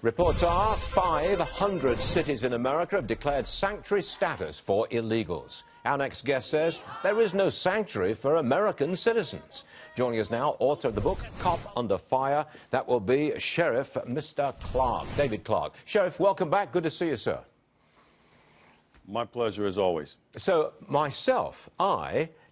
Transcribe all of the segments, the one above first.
Reports are 500 cities in America have declared sanctuary status for illegals. Our next guest says there is no sanctuary for American citizens. Joining us now, author of the book, Cop Under Fire, that will be Sheriff Mr. Clarke, David Clarke. Sheriff, welcome back. Good to see you, sir. My pleasure, as always. So, myself,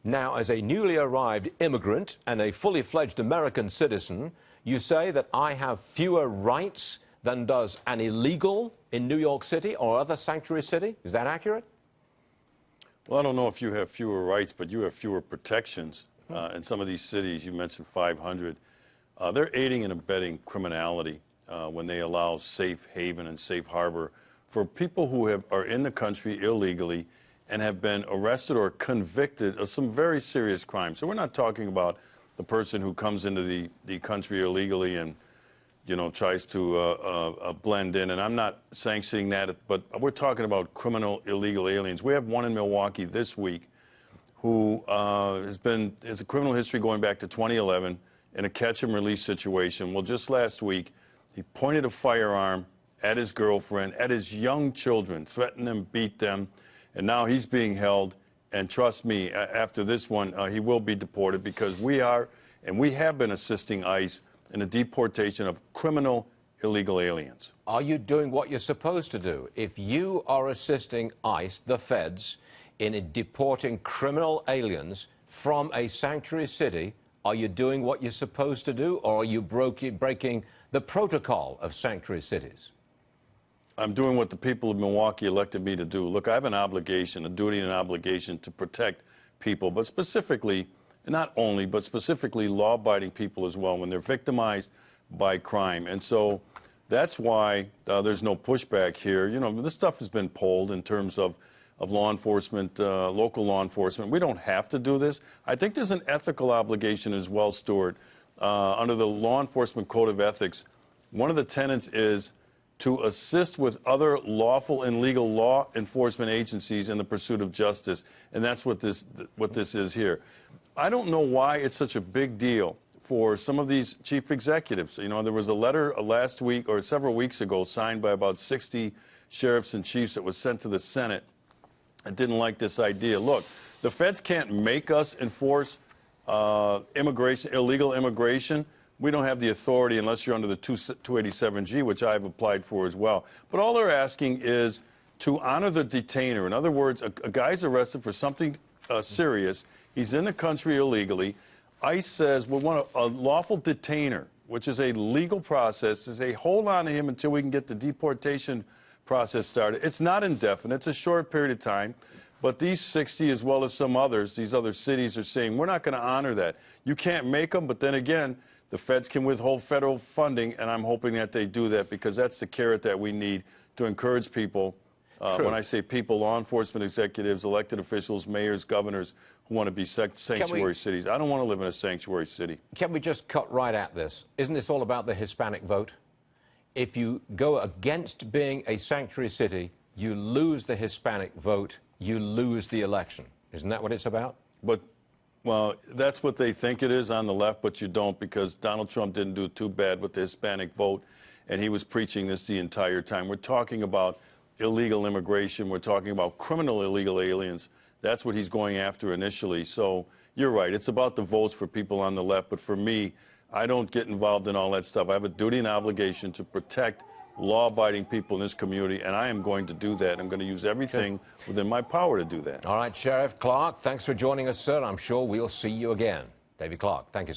now as a newly arrived immigrant and a fully fledged American citizen, you say that I have fewer rights than does an illegal in New York City or other sanctuary city? Is that accurate? Well, I don't know if you have fewer rights, but you have fewer protections. In some of these cities, you mentioned 500. They're aiding and abetting criminality when they allow safe haven and safe harbor for people who are in the country illegally and have been arrested or convicted of some very serious crimes. So we're not talking about the person who comes into the country illegally and, you know, tries to blend in. And I'm not sanctioning that, but we're talking about criminal illegal aliens. We have one in Milwaukee this week who has a criminal history going back to 2011 in a catch-and-release situation. Well, just last week, he pointed a firearm at his girlfriend, at his young children, threatened them, beat them, and now he's being held. And trust me, after this one, he will be deported because we have been assisting ICE in the deportation of criminal illegal aliens. Are you doing what you're supposed to do? If you are assisting ICE, the feds, in deporting criminal aliens from a sanctuary city, are you doing what you're supposed to do, or are you breaking the protocol of sanctuary cities? I'm doing what the people of Milwaukee elected me to do. Look, I have an obligation, a duty and an obligation to protect people, but specifically, not only, but specifically law-abiding people as well when they're victimized by crime. And so that's why there's no pushback here. You know, this stuff has been polled in terms of law enforcement, local law enforcement. We don't have to do this. I think there's an ethical obligation as well, Stuart. Under the Law Enforcement Code of Ethics, one of the tenets is to assist with other lawful and legal law enforcement agencies in the pursuit of justice. And that's what this is here. I don't know why it's such a big deal for some of these chief executives. You know, there was a letter last week or several weeks ago signed by about 60 sheriffs and chiefs that was sent to the Senate and didn't like this idea. Look, the feds can't make us enforce illegal immigration. We don't have the authority unless you're under the 287G, which I've applied for as well. But all they're asking is to honor the detainer. In other words, a guy's arrested for something serious. He's in the country illegally. ICE says we want a lawful detainer, which is a legal process, to say hold on to him until we can get the deportation process started. It's not indefinite. It's a short period of time. But these 60, as well as some others, these other cities are saying, we're not going to honor that. You can't make them, but then again, the feds can withhold federal funding, and I'm hoping that they do that because that's the carrot that we need to encourage people. When I say people, law enforcement executives, elected officials, mayors, governors who want to be sanctuary cities. I don't want to live in a sanctuary city. Can we just cut right at this? Isn't this all about the Hispanic vote? If you go against being a sanctuary city, you lose the Hispanic vote, you lose the election. Isn't that what it's about? Well, that's what they think it is on the left, but you don't, because Donald Trump didn't do too bad with the Hispanic vote, and he was preaching this the entire time. We're talking about illegal immigration. We're talking about criminal illegal aliens. That's what he's going after initially. So you're right. It's about the votes for people on the left, but for me, I don't get involved in all that stuff. I have a duty and obligation to protect law-abiding people in this community, and I am going to do that. I'm going to use everything within my power to do that. All right, Sheriff Clarke, thanks for joining us, sir. I'm sure we'll see you again. David Clarke, thank you, sir.